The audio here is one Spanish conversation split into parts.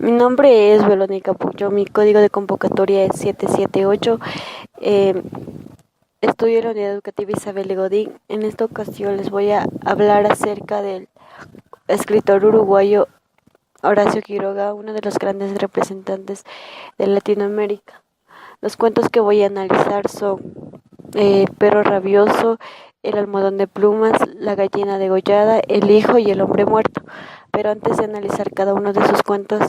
Mi nombre es Verónica Puyo, mi código de convocatoria es 778. Eh, Estudio en la Unidad Educativa Isabel de Godín. En esta ocasión les voy a hablar acerca del escritor uruguayo Horacio Quiroga, uno de los grandes representantes de Latinoamérica. Los cuentos que voy a analizar son Perro Rabioso, El Almohadón de Plumas, La Gallina Degollada, El Hijo y El Hombre Muerto. Pero antes de analizar cada uno de sus cuentos,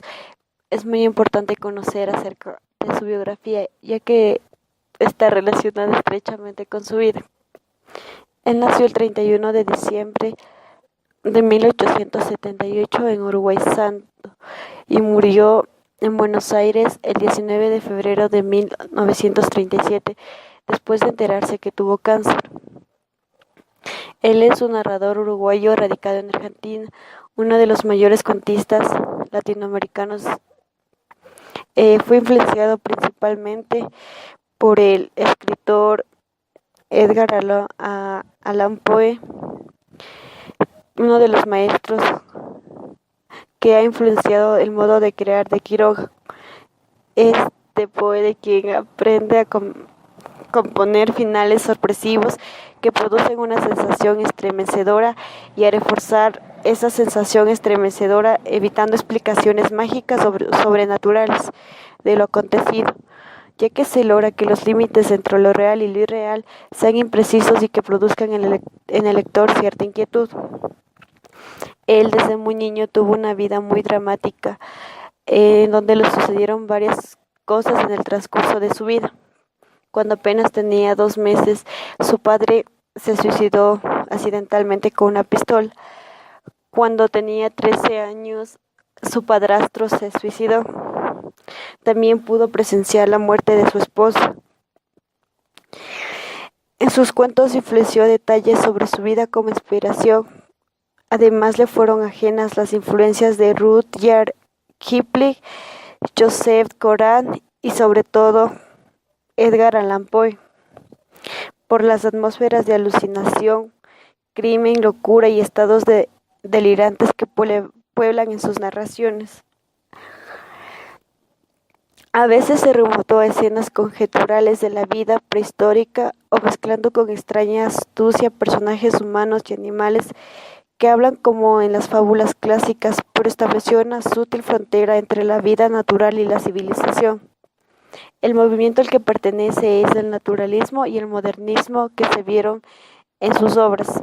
es muy importante conocer acerca de su biografía, ya que está relacionada estrechamente con su vida. Él nació el 31 de diciembre de 1878 en Uruguay Santo y murió en Buenos Aires el 19 de febrero de 1937, después de enterarse que tuvo cáncer. Él es un narrador uruguayo radicado en Argentina, uno de los mayores cuentistas latinoamericanos. Fue influenciado principalmente por el escritor Edgar Allan Poe, uno de los maestros que ha influenciado el modo de crear de Quiroga. Este Poe de quien aprende a componer finales sorpresivos que producen una sensación estremecedora y a reforzar esa sensación estremecedora evitando explicaciones mágicas sobrenaturales de lo acontecido, ya que se logra que los límites entre lo real y lo irreal sean imprecisos y que produzcan en el lector cierta inquietud. Él desde muy niño tuvo una vida muy dramática, en donde le sucedieron varias cosas en el transcurso de su vida. Cuando apenas tenía 2 meses, su padre se suicidó accidentalmente con una pistola. Cuando tenía 13 años, su padrastro se suicidó. También pudo presenciar la muerte de su esposa. En sus cuentos influenció detalles sobre su vida como inspiración. Además, le fueron ajenas las influencias de Rudyard Kipling, Joseph Conrad y sobre todo Edgar Allan Poe, por las atmósferas de alucinación, crimen, locura y estados delirantes que pueblan en sus narraciones. A veces se remontó a escenas conjeturales de la vida prehistórica o mezclando con extraña astucia personajes humanos y animales que hablan como en las fábulas clásicas, pero estableció una sutil frontera entre la vida natural y la civilización. El movimiento al que pertenece es el naturalismo y el modernismo que se vieron en sus obras.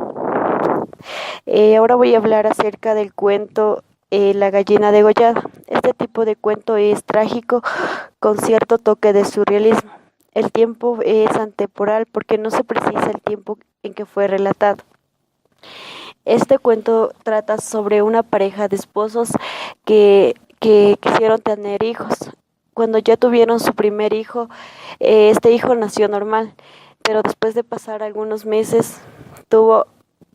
Ahora voy a hablar acerca del cuento La Gallina Degollada. Este tipo de cuento es trágico con cierto toque de surrealismo. El tiempo es atemporal porque no se precisa el tiempo en que fue relatado. Este cuento trata sobre una pareja de esposos que quisieron tener hijos. Cuando ya tuvieron su primer hijo, este hijo nació normal, pero después de pasar algunos meses tuvo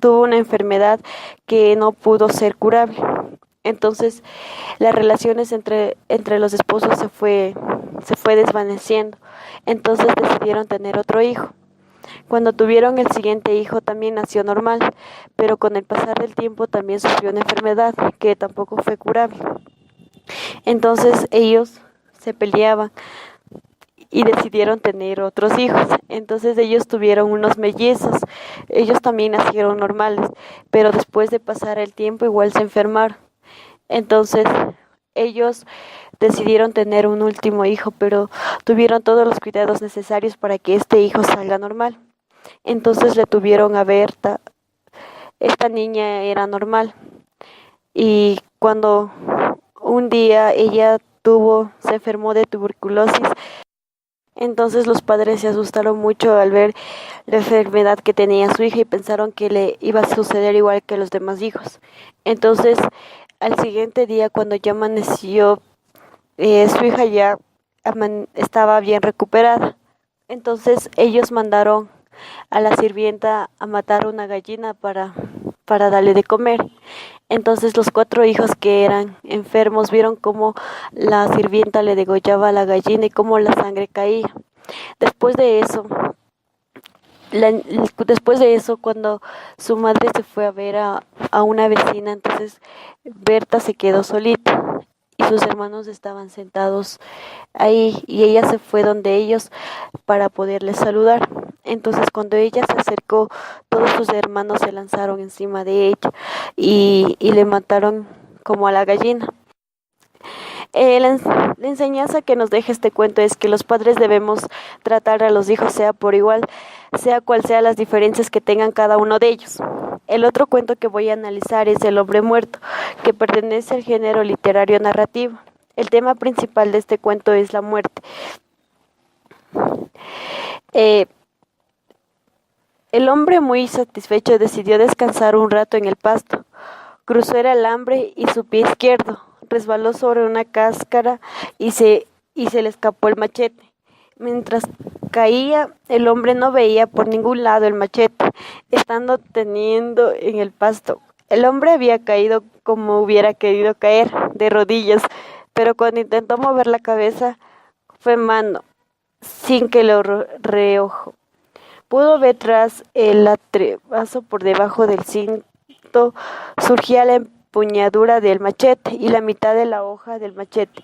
una enfermedad que no pudo ser curable. Entonces, las relaciones entre los esposos se fue desvaneciendo. Entonces decidieron tener otro hijo. Cuando tuvieron el siguiente hijo también nació normal, pero con el pasar del tiempo también sufrió una enfermedad que tampoco fue curable. Entonces ellos se peleaban y decidieron tener otros hijos. Entonces ellos tuvieron unos mellizos. Ellos también nacieron normales, pero después de pasar el tiempo igual se enfermaron. Entonces ellos decidieron tener un último hijo, pero tuvieron todos los cuidados necesarios para que este hijo salga normal. Entonces le tuvieron a Berta. Esta niña era normal. Y cuando un día ella se enfermó de tuberculosis, entonces los padres se asustaron mucho al ver la enfermedad que tenía su hija y pensaron que le iba a suceder igual que a los demás hijos. Entonces, al siguiente día, cuando ya amaneció, su hija ya estaba bien recuperada. Entonces ellos mandaron a la sirvienta a matar una gallina para darle de comer. Entonces los 4 hijos que eran enfermos vieron cómo la sirvienta le degollaba a la gallina y cómo la sangre caía. Después de eso, cuando su madre se fue a ver a una vecina, entonces Berta se quedó solita y sus hermanos estaban sentados ahí y ella se fue donde ellos para poderles saludar. Entonces cuando ella se acercó, todos sus hermanos se lanzaron encima de ella y le mataron como a la gallina. La enseñanza que nos deja este cuento es que los padres debemos tratar a los hijos sea por igual, sea cual sea las diferencias que tengan cada uno de ellos. El otro cuento que voy a analizar es El hombre muerto, que pertenece al género literario narrativo. El tema principal de este cuento es la muerte. El hombre, muy satisfecho, decidió descansar un rato en el pasto. Cruzó el alambre y su pie izquierdo resbaló sobre una cáscara y se le escapó el machete. Mientras caía, el hombre no veía por ningún lado el machete, estando teniendo en el pasto. El hombre había caído como hubiera querido caer, de rodillas, pero cuando intentó mover la cabeza fue en vano, sin que lo reojo. Pudo ver tras el atrebazo por debajo del cinto surgía la empuñadura del machete y la mitad de la hoja del machete,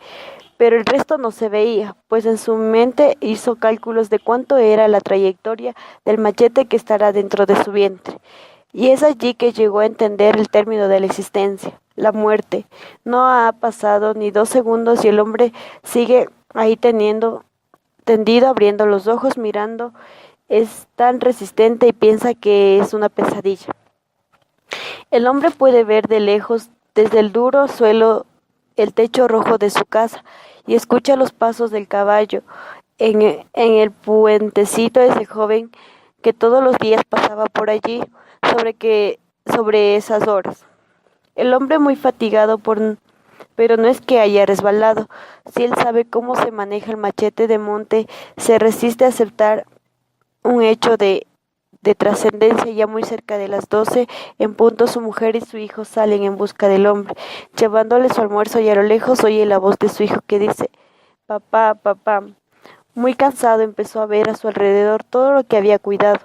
pero el resto no se veía, pues en su mente hizo cálculos de cuánto era la trayectoria del machete que estará dentro de su vientre. Y es allí que llegó a entender el término de la existencia, la muerte. No ha pasado ni 2 segundos y el hombre sigue ahí tendido, abriendo los ojos, mirando. Es tan resistente y piensa que es una pesadilla. El hombre puede ver de lejos, desde el duro suelo, el techo rojo de su casa y escucha los pasos del caballo en el puentecito de ese joven que todos los días pasaba por allí sobre esas horas. El hombre muy fatigado pero no es que haya resbalado. Si él sabe cómo se maneja el machete de monte, se resiste a aceptar un hecho de trascendencia. Ya muy cerca de las 12 en punto, su mujer y su hijo salen en busca del hombre, llevándole su almuerzo, y a lo lejos oye la voz de su hijo que dice: papá, papá. Muy cansado empezó a ver a su alrededor todo lo que había cuidado.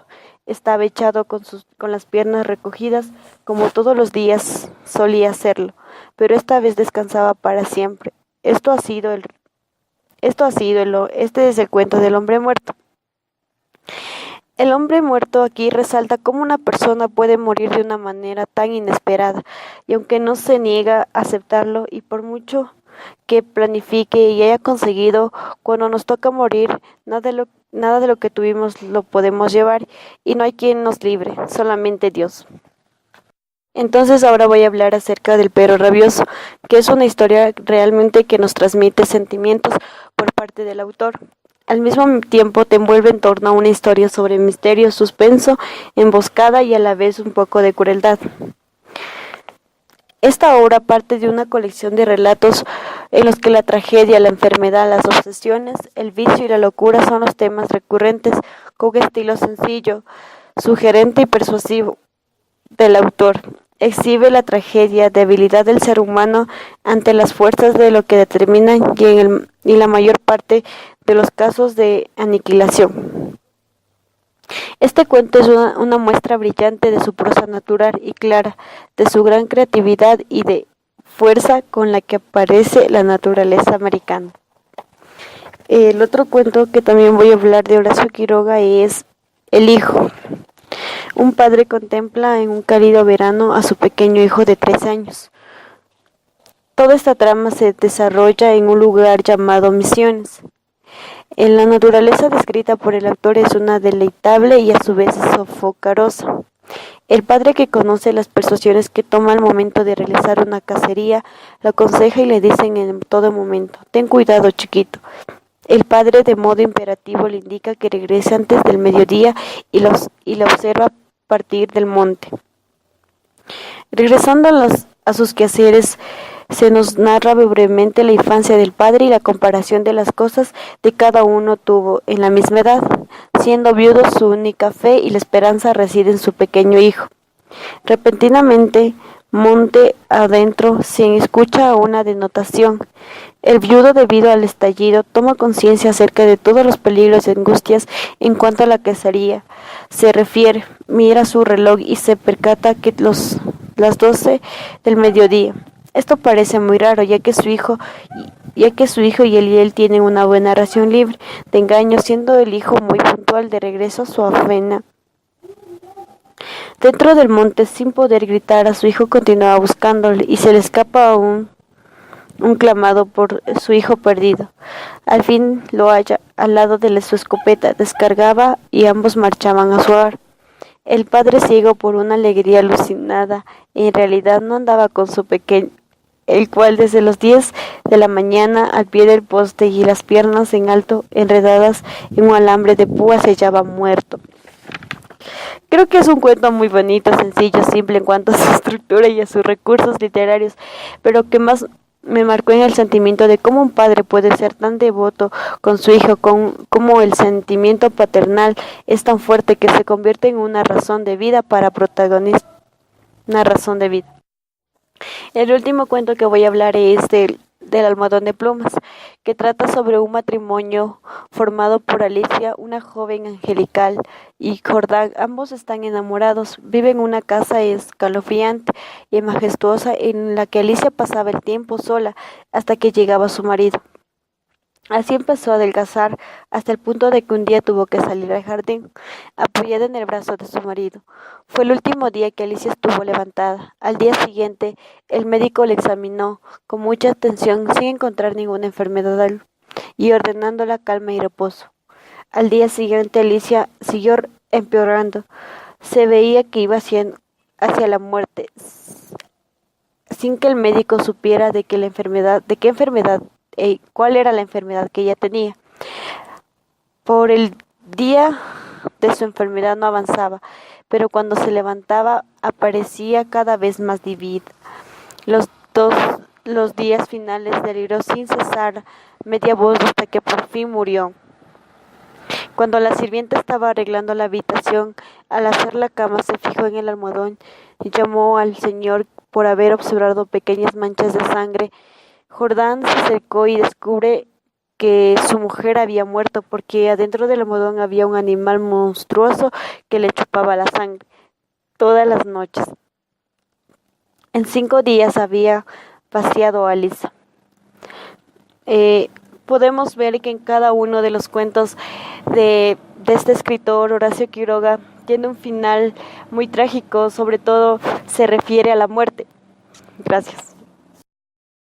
Estaba echado con las piernas recogidas, como todos los días solía hacerlo, pero esta vez descansaba para siempre. Este es el cuento del hombre muerto. El hombre muerto aquí resalta cómo una persona puede morir de una manera tan inesperada, y aunque no se niega a aceptarlo, y por mucho que planifique y haya conseguido, cuando nos toca morir, nada de lo que tuvimos lo podemos llevar, y no hay quien nos libre, solamente Dios. Entonces ahora voy a hablar acerca del perro rabioso, que es una historia realmente que nos transmite sentimientos por parte del autor. Al mismo tiempo te envuelve en torno a una historia sobre misterio, suspenso, emboscada y a la vez un poco de crueldad. Esta obra parte de una colección de relatos en los que la tragedia, la enfermedad, las obsesiones, el vicio y la locura son los temas recurrentes, con estilo sencillo, sugerente y persuasivo del autor. Exhibe la tragedia, debilidad del ser humano ante las fuerzas de lo que determinan y la mayor parte de los casos de aniquilación. Este cuento es una muestra brillante de su prosa natural y clara, de su gran creatividad y de fuerza con la que aparece la naturaleza americana. El otro cuento que también voy a hablar de Horacio Quiroga es El hijo. Un padre contempla en un cálido verano a su pequeño hijo de 3 años. Toda esta trama se desarrolla en un lugar llamado Misiones. En la naturaleza descrita por el autor es una deleitable y a su vez sofocarosa. El padre, que conoce las persuasiones que toma al momento de realizar una cacería, lo aconseja y le dicen en todo momento: ten cuidado, chiquito. El padre, de modo imperativo, le indica que regrese antes del mediodía y la observa partir del monte. Regresando a sus quehaceres, se nos narra brevemente la infancia del padre y la comparación de las cosas de cada uno tuvo en la misma edad. Siendo viudo, su única fe y la esperanza reside en su pequeño hijo. Repentinamente, monte adentro, se escucha una denotación. El viudo, debido al estallido, toma conciencia acerca de todos los peligros y angustias en cuanto a la cacería se refiere. Mira su reloj y se percata que las 12 del mediodía. Esto parece muy raro, ya que su hijo y él tienen una buena relación libre de engaños, siendo el hijo muy puntual de regreso a su afena. Dentro del monte, sin poder gritar a su hijo, continuaba buscándole y se le escapa un clamado por su hijo perdido. Al fin lo halla al lado de su escopeta, descargaba y ambos marchaban a su hogar. El padre, ciego por una alegría alucinada, en realidad no andaba con su pequeño, el cual desde los 10 de la mañana al pie del poste y las piernas en alto, enredadas en un alambre de púas, se hallaba muerto. Creo que es un cuento muy bonito, sencillo, simple en cuanto a su estructura y a sus recursos literarios, pero que más me marcó en el sentimiento de cómo un padre puede ser tan devoto con su hijo, cómo el sentimiento paternal es tan fuerte que se convierte en una razón de vida para protagonista, una razón de vida. El último cuento que voy a hablar es del almohadón de plumas, que trata sobre un matrimonio formado por Alicia, una joven angelical, y Jordán. Ambos están enamorados, viven en una casa escalofriante y majestuosa en la que Alicia pasaba el tiempo sola hasta que llegaba su marido. Así empezó a adelgazar hasta el punto de que un día tuvo que salir al jardín, apoyada en el brazo de su marido. Fue el último día que Alicia estuvo levantada. Al día siguiente, el médico le examinó con mucha atención sin encontrar ninguna enfermedad y ordenándola calma y reposo. Al día siguiente, Alicia siguió empeorando. Se veía que iba hacia la muerte, sin que el médico supiera de qué enfermedad, cuál era la enfermedad que ella tenía. Por el día de su enfermedad no avanzaba, pero cuando se levantaba aparecía cada vez más dividida. Los los días finales deliró sin cesar media voz hasta que por fin murió. Cuando la sirvienta estaba arreglando la habitación, al hacer la cama se fijó en el almohadón y llamó al Señor por haber observado pequeñas manchas de sangre. Jordán se acercó y descubre que su mujer había muerto porque adentro del almohadón había un animal monstruoso que le chupaba la sangre todas las noches. En 5 días había vaciado a Lisa. Podemos ver que en cada uno de los cuentos de este escritor, Horacio Quiroga, tiene un final muy trágico, sobre todo se refiere a la muerte. Gracias.